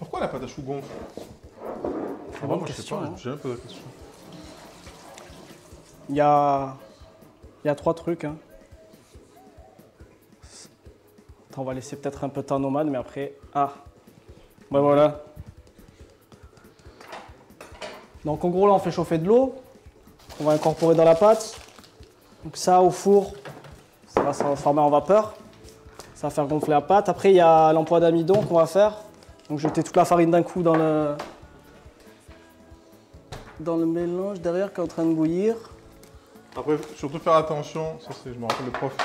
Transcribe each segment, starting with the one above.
Pourquoi la pâte à choux gonfle? C'est bonne question. Hein. J'ai un peu la question. Il y a 3 trucs. Hein. Attends, on va laisser peut-être un peu de temps nomade, mais après... Ah, ben voilà. Donc en gros, là, on fait chauffer de l'eau. On va incorporer dans la pâte. Donc ça, au four, ça va se transformer en vapeur. Ça va faire gonfler la pâte. Après, il y a l'emploi d'amidon qu'on va faire. Donc jeter toute la farine d'un coup dans le mélange derrière qui est en train de bouillir. Après, surtout faire attention, ça c'est, je me rappelle le prof.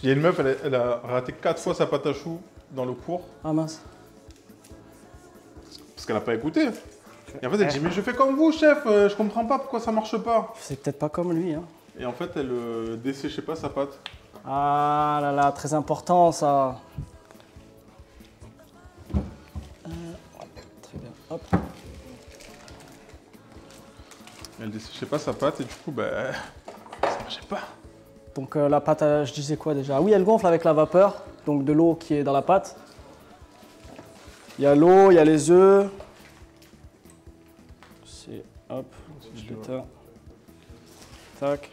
Il y a une meuf, elle a raté 4 fois sa pâte à choux dans le cours. Ah mince. Parce qu'elle n'a pas écouté. Et en fait, elle dit, mais je fais comme vous, chef, je comprends pas pourquoi ça marche pas. C'est peut-être pas comme lui. Hein. Et en fait, elle desséchait pas sa pâte. Ah là là, très important ça. Très bien. Hop. Elle desséchait pas sa pâte et du coup, ben, ça marchait pas. Donc la pâte, je disais quoi déjà? Oui, elle gonfle avec la vapeur, donc de l'eau qui est dans la pâte. Il y a l'eau, il y a les œufs. Hop, je l'éteins. Tac.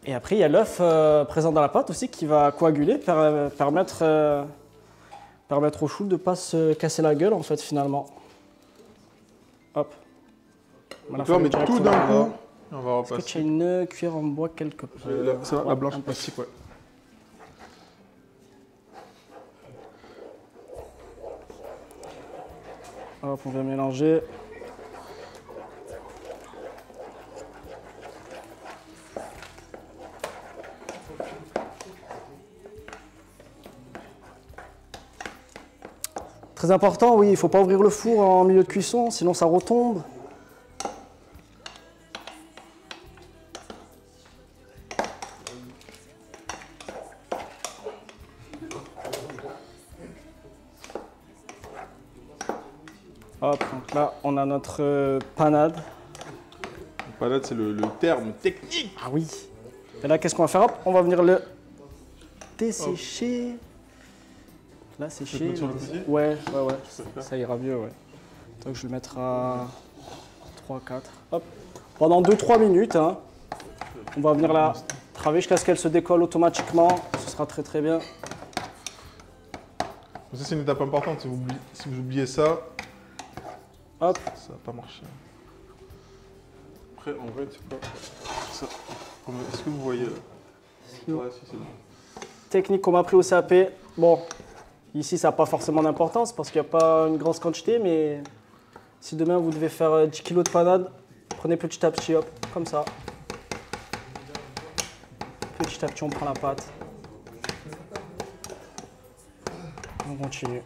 Et après, il y a l'œuf présent dans la pâte aussi qui va coaguler, permettre au chou de ne pas se casser la gueule en fait finalement. Hop. Donc là, on met tout d'un coup. On va repasser. Est-ce que tu as une cuillère en bois quelque part? C'est la blanche en plastique, ouais. Hop, on vient mélanger. Très important, oui, il ne faut pas ouvrir le four en milieu de cuisson, sinon ça retombe. Hop, donc là, on a notre panade. Panade, c'est le terme technique. Ah oui. Et là, qu'est-ce qu'on va faire? Hop, on va venir le dessécher. Là, sécher. Sur le côté? Ouais. Ça ira mieux, ouais. Donc, je vais le mettre à 3, 4. Hop. Pendant 2-3 minutes, hein, on va venir la travailler jusqu'à ce qu'elle se décolle automatiquement. Ce sera très très bien. Ça, c'est une étape importante. Si vous oubliez ça, hop, ça va pas marcher. Après, en vrai, c'est pas ça. Est-ce que vous voyez là? Ouais, si, c'est bon. Technique qu'on m'a appris au CAP. Bon, ici, ça n'a pas forcément d'importance parce qu'il n'y a pas une grosse quantité, mais si demain vous devez faire 10 kg de panade, prenez petit à petit, hop, comme ça. Petit à petit, on prend la pâte. On continue.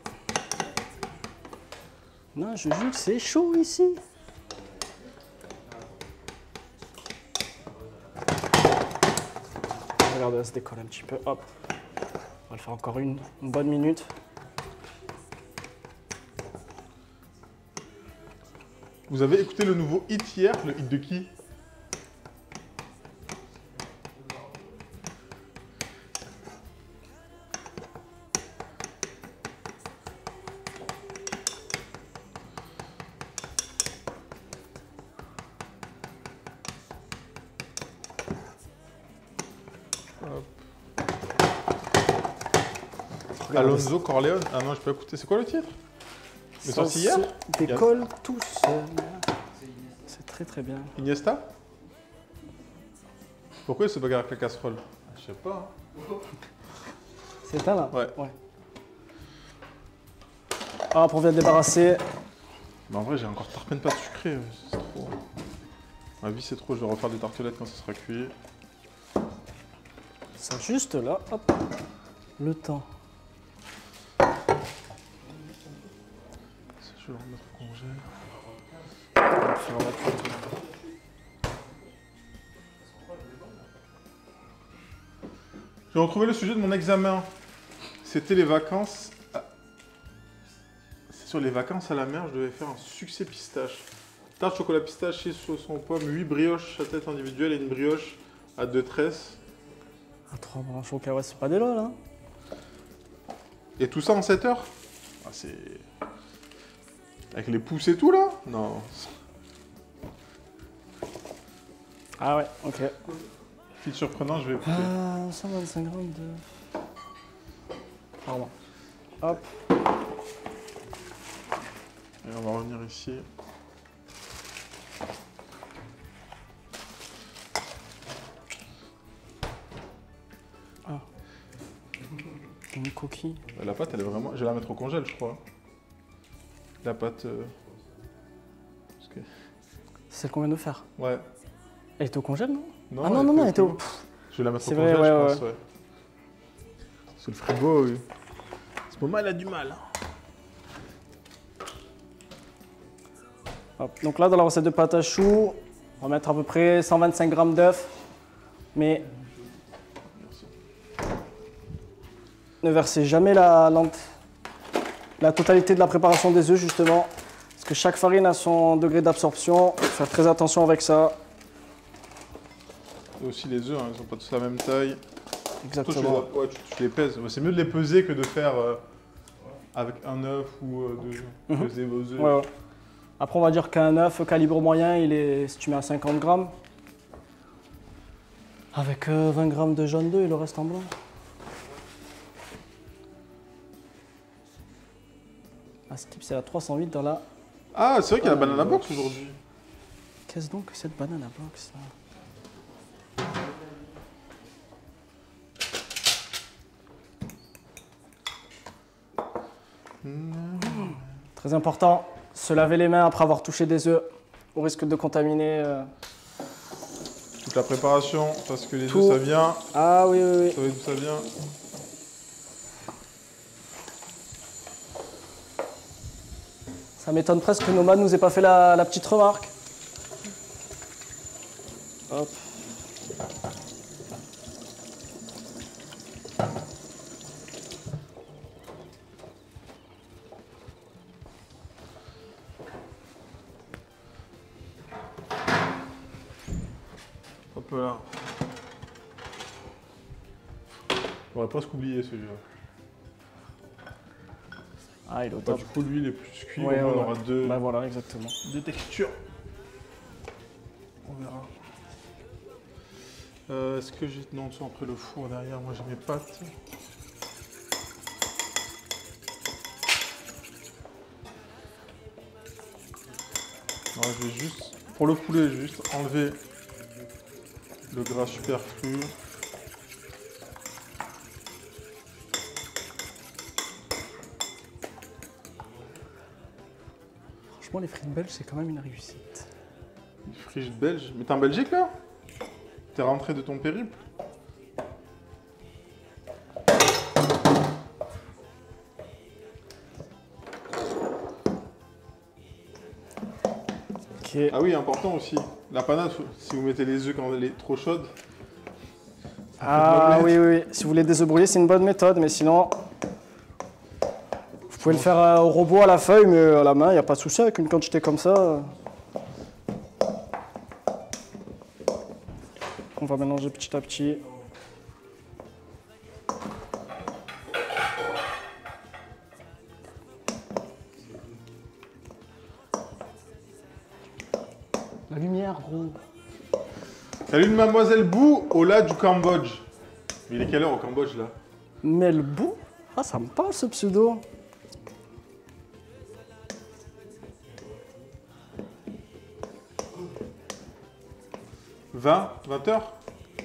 Non, je jure que c'est chaud ici. Regardez, elle se décolle un petit peu. Hop. On va le faire encore une bonne minute. Vous avez écouté le nouveau hit hier, le hit de qui? Alonso Corleone. Ah non, je peux écouter. C'est quoi le titre? Le sorti hier? Décolle tout seul. C'est très très bien. Iniesta? Pourquoi il se bagarre avec la casserole? Je sais pas. Hein. C'est éteint là? Ouais. Hop, on vient de débarrasser. Mais en vrai, j'ai encore tarpé de pâte sucrée. C'est trop. Ma vie, c'est trop. Je vais refaire des tartelettes quand ça sera cuit. Ça juste là, hop. Le temps. Je vais le remettre au congé. J'ai retrouvé le sujet de mon examen. C'était les vacances. C'est sur les vacances à la mer, je devais faire un succès pistache. Tarte chocolat pistache, sauce aux pommes, 8 brioches à tête individuelle et une brioche à 2 tresses. Ah, 3 branches au cacahuètes, c'est pas des lol, hein. Et tout ça en 7 heures? Ah, c'est... Avec les pouces et tout, là? Non. Ah ouais, ok. Petit surprenant, je vais écouter. 125 grammes de... Pardon. Hop. Et on va revenir ici. Ah. Une coquille. La pâte, elle est vraiment... Je vais la mettre au congèle, je crois. La pâte... Parce que... C'est celle qu'on vient de faire. Ouais. Elle était au congèle, non? Non, Ah non, non, non, elle était au... Je vais la mettre au C'est congèle, vrai, ouais, je pense, ouais. Sous le frigo, oui. Ce moment, elle a du mal. Hop. Donc là, dans la recette de pâte à choux, on va mettre à peu près 125 grammes d'œufs. Mais ne versez jamais la totalité de la préparation des œufs, justement. Parce que chaque farine a son degré d'absorption. Faut faire très attention avec ça. Et aussi les œufs, hein, ils sont pas tous la même taille. Exactement. Ouais, tu les pèses. C'est mieux de les peser que de faire avec un œuf ou de peser vos œufs. Ouais, ouais. Après, on va dire qu'un œuf calibre moyen, il est, si tu mets à 50 grammes, avec 20 grammes de jaune d'œuf et le reste en blanc. Ah, Skip, c'est la 308 dans la... Ah, c'est vrai qu'il y a la banana box aujourd'hui. Qu'est-ce donc que cette banana box là? Très important, se laver les mains après avoir touché des œufs, au risque de contaminer. Toute la préparation, parce que les Tout. œufs, ça vient. Ah oui, oui, oui. Vous savez d'où ça vient? Ça m'étonne presque que Nomad nous ait pas fait la petite remarque. Hop. Hop là. J'aurais presque oublié celui-là. Ah, il est au Bah, top. du coup, lui, il est plus cuit. Ouais, au moins, ouais, on aura ouais. deux, Bah voilà, exactement. deux textures. On verra. Est-ce que j'ai... Non, tu après le four derrière, moi j'ai mes pâtes. Non, je vais juste, pour le poulet, juste enlever le gras superflu. Franchement, les frites belges, c'est quand même une réussite. Une friche belge. Mais t'es en Belgique là? T'es rentré de ton périple? Ok. Ah oui, important aussi. La panade, si vous mettez les œufs quand elle est trop chaude. Ah oui, oui, oui. Si vous voulez des œufs brouillés, c'est une bonne méthode, mais sinon, vous pouvez le faire au robot à la feuille, mais à la main, il n'y a pas de souci avec une quantité comme ça. On va mélanger petit à petit. La lumière, gros. Salut de Mademoiselle Bou, au lac du Cambodge. Mais il est quelle heure au Cambodge là? Melbou? Ah, ça me parle ce pseudo. « 20 heures.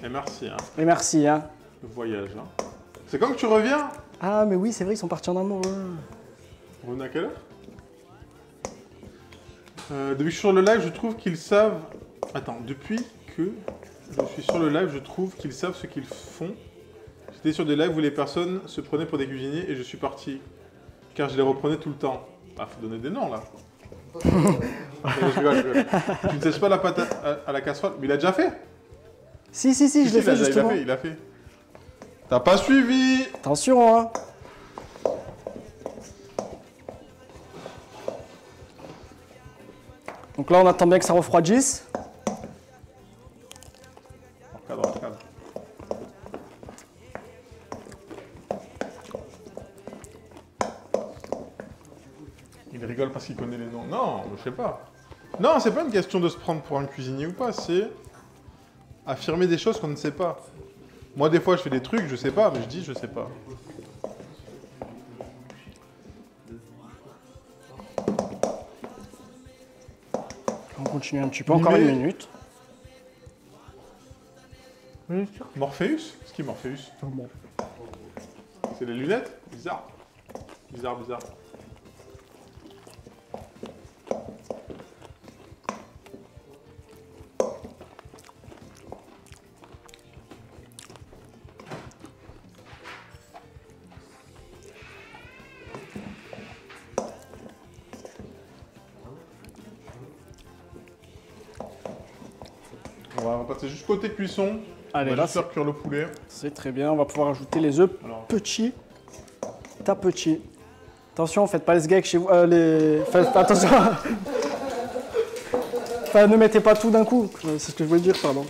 Et merci, hein, Et merci, hein. le voyage. Hein. C'est quand que tu reviens? Ah, mais oui, c'est vrai, ils sont partis en amoureux. On revient à quelle heure? Depuis que je suis sur le live, je trouve qu'ils savent... Attends, depuis que je suis sur le live, je trouve qu'ils savent ce qu'ils font. J'étais sur des lives où les personnes se prenaient pour des cuisiniers et je suis parti. Car je les reprenais tout le temps. Ah, faut donner des noms, là. Je rigole. Tu ne sèches pas la pâte à la casserole? Mais il a déjà fait? Si, je l'ai fait justement. Il a fait. T'as pas suivi? Attention, hein. Donc là, on attend bien que ça refroidisse. Cadre. Il rigole parce qu'il connaît les noms. Non, je sais pas. Non, c'est pas une question de se prendre pour un cuisinier ou pas, c'est affirmer des choses qu'on ne sait pas. Moi, des fois, je fais des trucs, je sais pas, mais je dis je sais pas. On continue un petit peu, encore une minute. Morpheus? C'est qui Morpheus? Bon. C'est les lunettes? Bizarre. Bizarre, bizarre. On va passer juste côté cuisson. Allez, on va là, juste faire cuire le poulet. c'est très bien. On va pouvoir ajouter les œufs petits. Ta petit. Attention, faites pas les sgeeks chez vous. Attention. Enfin, ne mettez pas tout d'un coup. C'est ce que je voulais dire, pardon.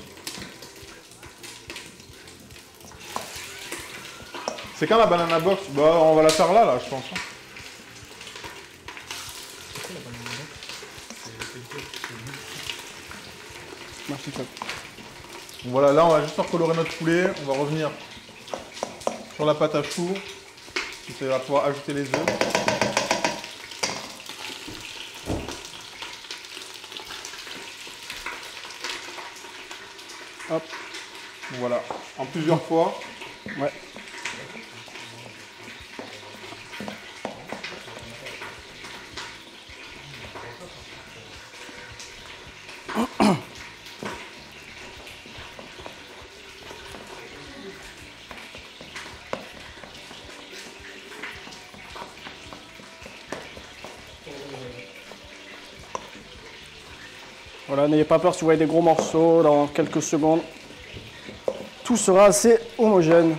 C'est quand la banana box? Bah, on va la faire là, je pense. Merci, Club. Voilà, là, on va juste faire colorer notre poulet. On va revenir sur la pâte à choux. On va pouvoir ajouter les œufs. Hop. Voilà, en plusieurs fois. Ouais. Voilà, n'ayez pas peur si vous voyez des gros morceaux dans quelques secondes. Tout sera assez homogène.